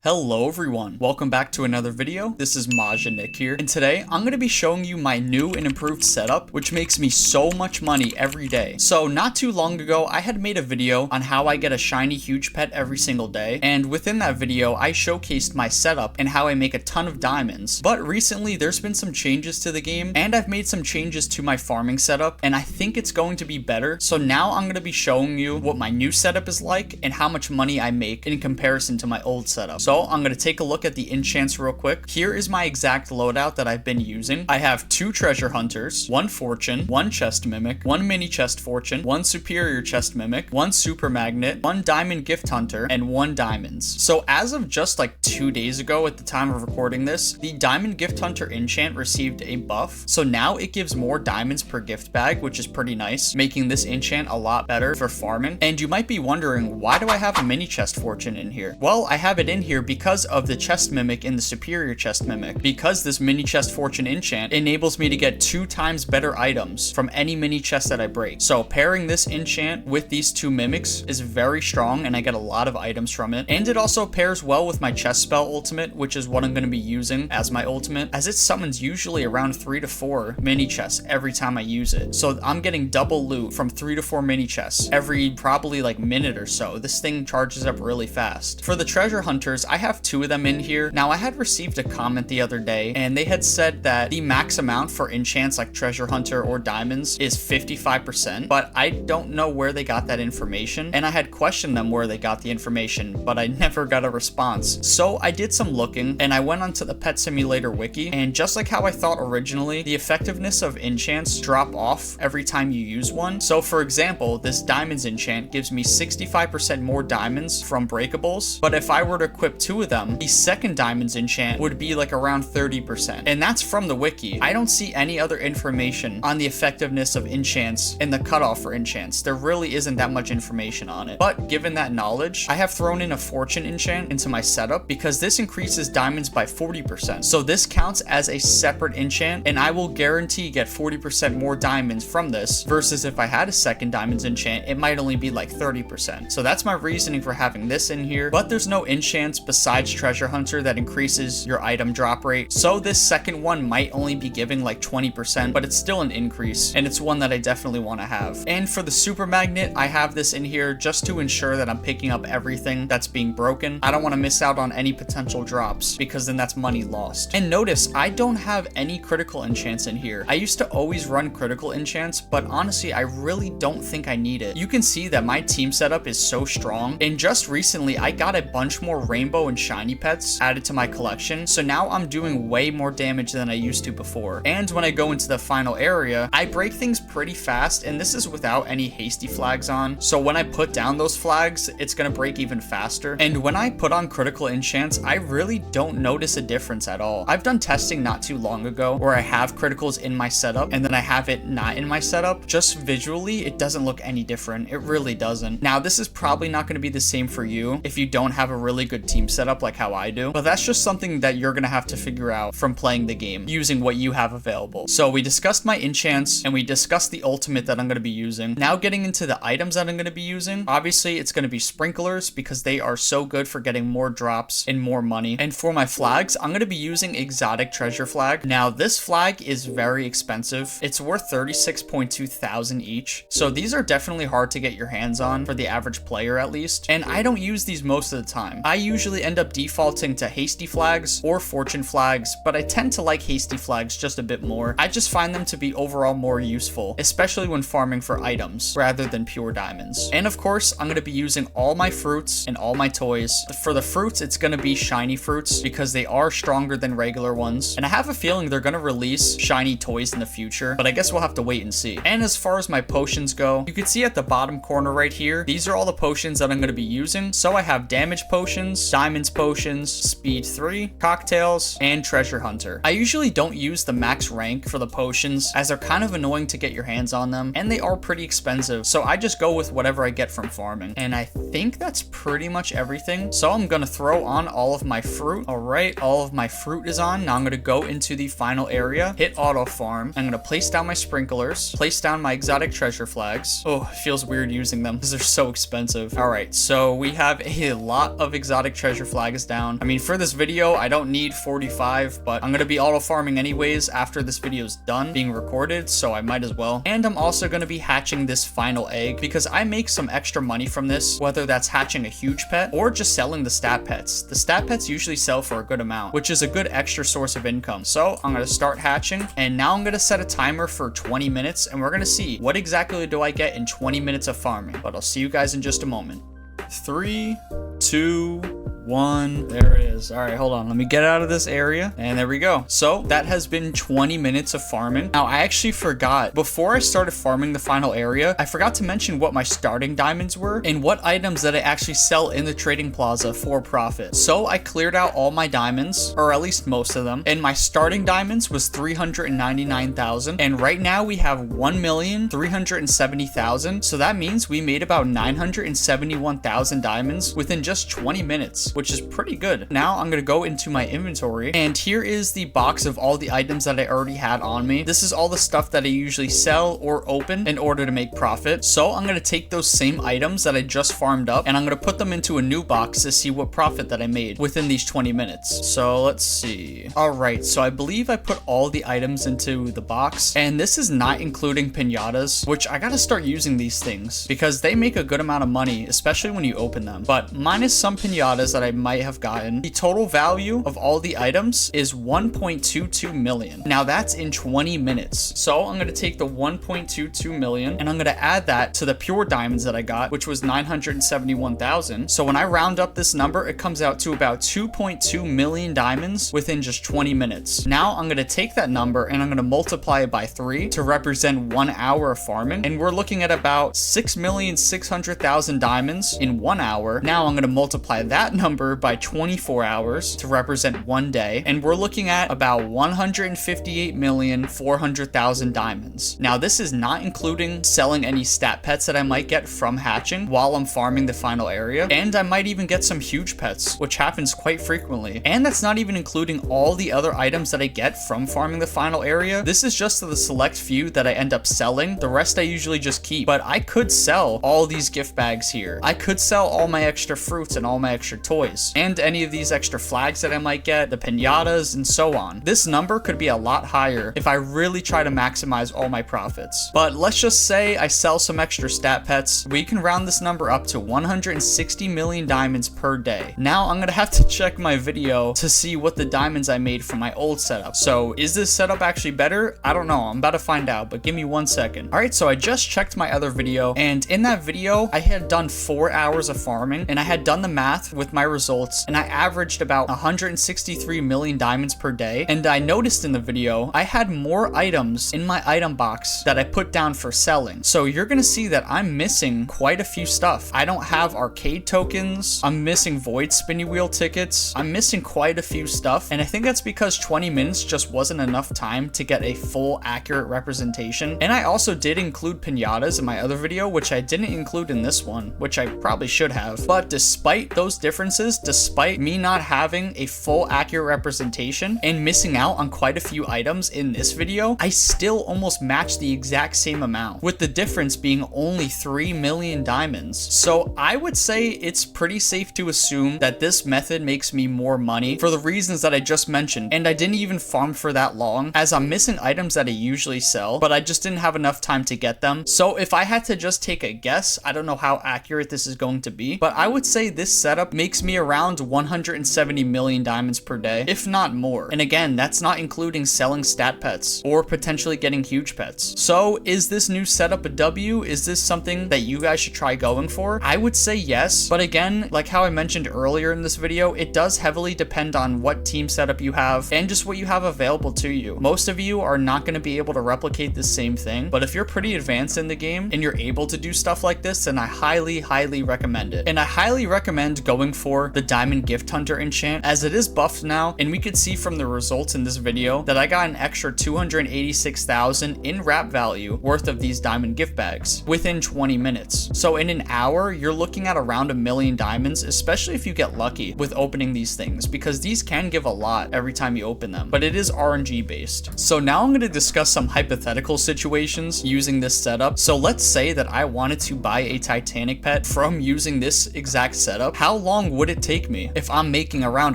Hello everyone, welcome back to another video. This is Maja Nick here, and today I'm going to be showing you my new and improved setup, which makes me so much money every day. So not too long ago, I had made a video on how I get a shiny huge pet every single day, and within that video, I showcased my setup and how I make a ton of diamonds. But recently, there's been some changes to the game, and I've made some changes to my farming setup, and I think it's going to be better. So now I'm going to be showing you what my new setup is like and how much money I make in comparison to my old setup. So I'm going to take a look at the enchants real quick. Here is my exact loadout that I've been using. I have 2 treasure hunters, 1 fortune, 1 chest mimic, 1 mini chest fortune, 1 superior chest mimic, 1 super magnet, 1 diamond gift hunter, and 1 diamonds. So as of just like 2 days ago at the time of recording this, the diamond gift hunter enchant received a buff. So now it gives more diamonds per gift bag, which is pretty nice, making this enchant a lot better for farming. And you might be wondering, why do I have a mini chest fortune in here? Well, I have it in here because of the chest mimic and the superior chest mimic, because this mini chest fortune enchant enables me to get 2 times better items from any mini chest that I break. So pairing this enchant with these 2 mimics is very strong, and I get a lot of items from it. And it also pairs well with my chest spell ultimate, which is what I'm going to be using as my ultimate, as it summons usually around 3 to 4 mini chests every time I use it. So I'm getting double loot from 3 to 4 mini chests every probably like minute or so. This thing charges up really fast. For the treasure hunters, I have 2 of them in here. Now, I had received a comment the other day, and they had said that the max amount for enchants like treasure hunter or diamonds is 55%, but I don't know where they got that information, and I had questioned them where they got the information, but I never got a response. So I did some looking, and I went onto the Pet Simulator wiki, and just like how I thought originally, the effectiveness of enchants drop off every time you use one. So for example, this diamonds enchant gives me 65% more diamonds from breakables, but if I were to equip 2 of them, the second diamonds enchant would be like around 30%, and that's from the wiki. I don't see any other information on the effectiveness of enchants and the cutoff for enchants. There really isn't that much information on it. But given that knowledge, I have thrown in a fortune enchant into my setup because this increases diamonds by 40%. So this counts as a separate enchant, and I will guarantee get 40% more diamonds from this, versus if I had a second diamonds enchant, it might only be like 30%. So that's my reasoning for having this in here. But there's no enchants besides treasure hunter that increases your item drop rate, so this second one might only be giving like 20%, but it's still an increase, and it's one that I definitely want to have. And for the super magnet, I have this in here just to ensure that I'm picking up everything that's being broken. I don't want to miss out on any potential drops, because then that's money lost. And notice, I don't have any critical enchants in here. I used to always run critical enchants, but honestly, I really don't think I need it. You can see that my team setup is so strong, and just recently, I got a bunch more rainbow and shiny pets added to my collection, so now I'm doing way more damage than I used to before. And when I go into the final area, I break things pretty fast, and this is without any hasty flags on, so when I put down those flags, it's gonna break even faster. And when I put on critical enchants, I really don't notice a difference at all. I've done testing not too long ago where I have criticals in my setup and then I have it not in my setup. Just visually, it doesn't look any different. It really doesn't. Now, this is probably not going to be the same for you if you don't have a really good team setup like how I do, but that's just something that you're going to have to figure out from playing the game using what you have available. So we discussed my enchants and we discussed the ultimate that I'm going to be using. Now getting into the items that I'm going to be using, obviously it's going to be sprinklers because they are so good for getting more drops and more money. And for my flags, I'm going to be using exotic treasure flag. Now this flag is very expensive. It's worth 36.2 thousand each. So these are definitely hard to get your hands on for the average player at least. And I don't use these most of the time. I usually end up defaulting to hasty flags or fortune flags, but I tend to like hasty flags just a bit more. I just find them to be overall more useful, especially when farming for items rather than pure diamonds. And of course, I'm going to be using all my fruits and all my toys. For the fruits, it's going to be shiny fruits because they are stronger than regular ones. And I have a feeling they're going to release shiny toys in the future, but I guess we'll have to wait and see. And as far as my potions go, you can see at the bottom corner right here, these are all the potions that I'm going to be using. So I have damage potions, diamonds potions, speed 3, cocktails, and treasure hunter. I usually don't use the max rank for the potions as they're kind of annoying to get your hands on them, and they are pretty expensive. So I just go with whatever I get from farming. And I think that's pretty much everything. So I'm going to throw on all of my fruit. All right, all of my fruit is on. Now I'm going to go into the final area, hit auto farm. I'm going to place down my sprinklers, place down my exotic treasure flags. Oh, it feels weird using them because they're so expensive. All right, so we have a lot of exotic treasure treasure flag is down. I mean, for this video, I don't need 45, but I'm gonna be auto farming anyways after this video is done being recorded, so I might as well. And I'm also gonna be hatching this final egg because I make some extra money from this, whether that's hatching a huge pet or just selling the stat pets. The stat pets usually sell for a good amount, which is a good extra source of income. So I'm gonna start hatching, and now I'm gonna set a timer for 20 minutes, and we're gonna see what exactly do I get in 20 minutes of farming. But I'll see you guys in just a moment. 3, 2, 1. There it is. All right, hold on. Let me get out of this area. And there we go. So that has been 20 minutes of farming. Now, I actually forgot. Before I started farming the final area, I forgot to mention what my starting diamonds were and what items that I actually sell in the trading plaza for profit. So I cleared out all my diamonds, or at least most of them. And my starting diamonds was 399,000. And right now we have 1,370,000. So that means we made about 971,000 diamonds within just 20 minutes, which is pretty good. Now I'm gonna go into my inventory, and here is the box of all the items that I already had on me. This is all the stuff that I usually sell or open in order to make profit. So I'm gonna take those same items that I just farmed up, and I'm gonna put them into a new box to see what profit that I made within these 20 minutes. So let's see. All right, so I believe I put all the items into the box, and this is not including pinatas, which I gotta start using these things because they make a good amount of money, especially when you open them. But minus some pinatas that I might have gotten, the total value of all the items is 1.22 million. Now that's in 20 minutes. So I'm gonna take the 1.22 million and I'm gonna add that to the pure diamonds that I got, which was 971,000. So when I round up this number, it comes out to about 2.2 million diamonds within just 20 minutes. Now I'm gonna take that number and I'm gonna multiply it by 3 to represent 1 hour of farming. And we're looking at about 6,600,000 diamonds in 1 hour. Now I'm gonna multiply that number by 24 hours to represent 1 day, and we're looking at about 158,400,000 diamonds. Now this is not including selling any stat pets that I might get from hatching while I'm farming the final area, and I might even get some huge pets, which happens quite frequently. And that's not even including all the other items that I get from farming the final area. This is just the select few that I end up selling. The rest I usually just keep, but I could sell all these gift bags here. I could sell all my extra fruits and all my extra toys, and any of these extra flags that I might get, the pinatas, and so on. This number could be a lot higher if I really try to maximize all my profits. But let's just say I sell some extra stat pets. We can round this number up to 160 million diamonds per day. Now I'm gonna have to check my video to see what the diamonds I made from my old setup. So is this setup actually better? I don't know. I'm about to find out, but give me 1 second. All right, so I just checked my other video, and in that video, I had done 4 hours of farming, and I had done the math with my results, and I averaged about 163 million diamonds per day. And I noticed in the video, I had more items in my item box that I put down for selling. So you're gonna see that I'm missing quite a few stuff. I don't have arcade tokens. I'm missing void spinny wheel tickets. I'm missing quite a few stuff. And I think that's because 20 minutes just wasn't enough time to get a full accurate representation. And I also did include pinatas in my other video, which I didn't include in this one, which I probably should have. But despite those differences, despite me not having a full accurate representation and missing out on quite a few items in this video, I still almost matched the exact same amount, with the difference being only 3 million diamonds. So I would say it's pretty safe to assume that this method makes me more money for the reasons that I just mentioned. And I didn't even farm for that long, as I'm missing items that I usually sell, but I just didn't have enough time to get them. So if I had to just take a guess, I don't know how accurate this is going to be, but I would say this setup makes me around 170 million diamonds per day, if not more. And again, that's not including selling stat pets or potentially getting huge pets. So is this new setup a W? Is this something that you guys should try going for? I would say yes, but again, like how I mentioned earlier in this video, it does heavily depend on what team setup you have and just what you have available to you. Most of you are not going to be able to replicate the same thing, but if you're pretty advanced in the game and you're able to do stuff like this, then I highly recommend it. And I highly recommend going for the Diamond Gift Hunter enchant, as it is buffed now, and we could see from the results in this video that I got an extra 286,000 in wrap value worth of these diamond gift bags within 20 minutes. So in an hour, you're looking at around 1 million diamonds, especially if you get lucky with opening these things, because these can give a lot every time you open them, but it is RNG based. So now I'm going to discuss some hypothetical situations using this setup. So let's say that I wanted to buy a Titanic pet from using this exact setup. How long would it take me if I'm making around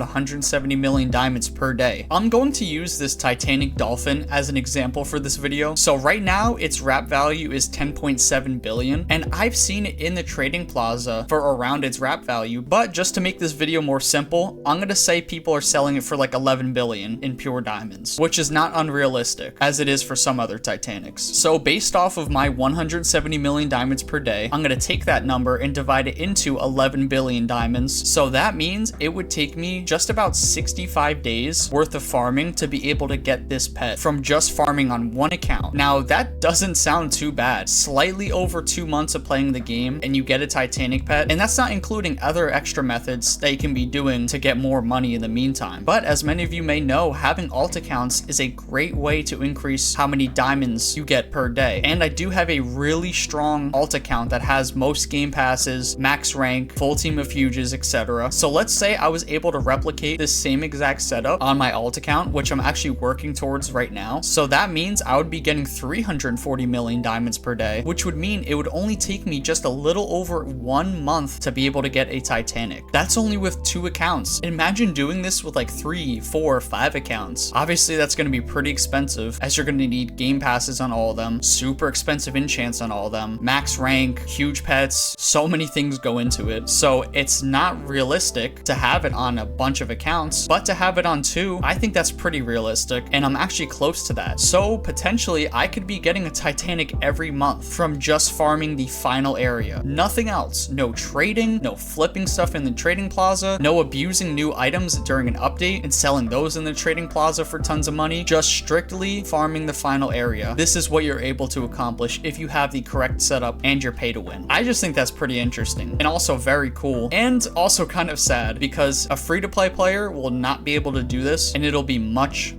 170 million diamonds per day? I'm going to use this Titanic dolphin as an example for this video. So right now its wrap value is 10.7 billion, and I've seen it in the trading plaza for around its wrap value, but just to make this video more simple, I'm gonna say people are selling it for like 11 billion in pure diamonds, which is not unrealistic as it is for some other Titanics. So based off of my 170 million diamonds per day, I'm gonna take that number and divide it into 11 billion diamonds. So that means it would take me just about 65 days worth of farming to be able to get this pet from just farming on one account. Now that doesn't sound too bad. Slightly over 2 months of playing the game and you get a Titanic pet, and that's not including other extra methods that you can be doing to get more money in the meantime. But as many of you may know, having alt accounts is a great way to increase how many diamonds you get per day. And I do have a really strong alt account that has most game passes, max rank, full team of huges, etc. So let's say I was able to replicate this same exact setup on my alt account, which I'm actually working towards right now. So that means I would be getting 340 million diamonds per day, which would mean it would only take me just a little over 1 month to be able to get a Titanic. That's only with 2 accounts. Imagine doing this with like 3, 4, 5 accounts. Obviously that's going to be pretty expensive, as you're going to need game passes on all of them, super expensive enchants on all of them, max rank, huge pets, so many things go into it. So it's not realistic to have it on a bunch of accounts, but to have it on 2, I think that's pretty realistic, and I'm actually close to that. So potentially I could be getting a Titanic every month from just farming the final area. Nothing else. No trading, no flipping stuff in the trading plaza, no abusing new items during an update and selling those in the trading plaza for tons of money, just strictly farming the final area. This is what you're able to accomplish if you have the correct setup and you're pay to win. I just think that's pretty interesting and also very cool, and also kind of sad because a free-to-play player will not be able to do this, and it'll be much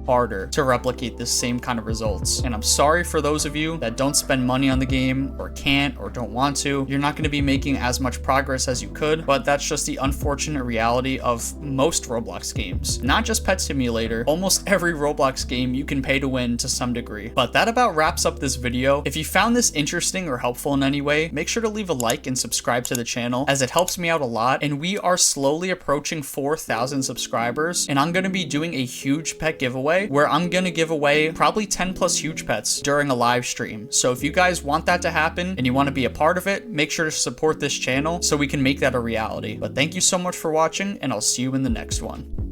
harder to replicate this same kind of results. And I'm sorry for those of you that don't spend money on the game or can't or don't want to. You're not going to be making as much progress as you could, but that's just the unfortunate reality of most Roblox games. Not just Pet Simulator, almost every Roblox game you can pay to win to some degree. But that about wraps up this video. If you found this interesting or helpful in any way, make sure to leave a like and subscribe to the channel, as it helps me out a lot, and we are slowly approaching 4,000 subscribers, and I'm going to be doing a huge pet giveaway where I'm gonna give away probably 10 plus huge pets during a live stream. So if you guys want that to happen and you want to be a part of it, make sure to support this channel so we can make that a reality. But thank you so much for watching, and I'll see you in the next one.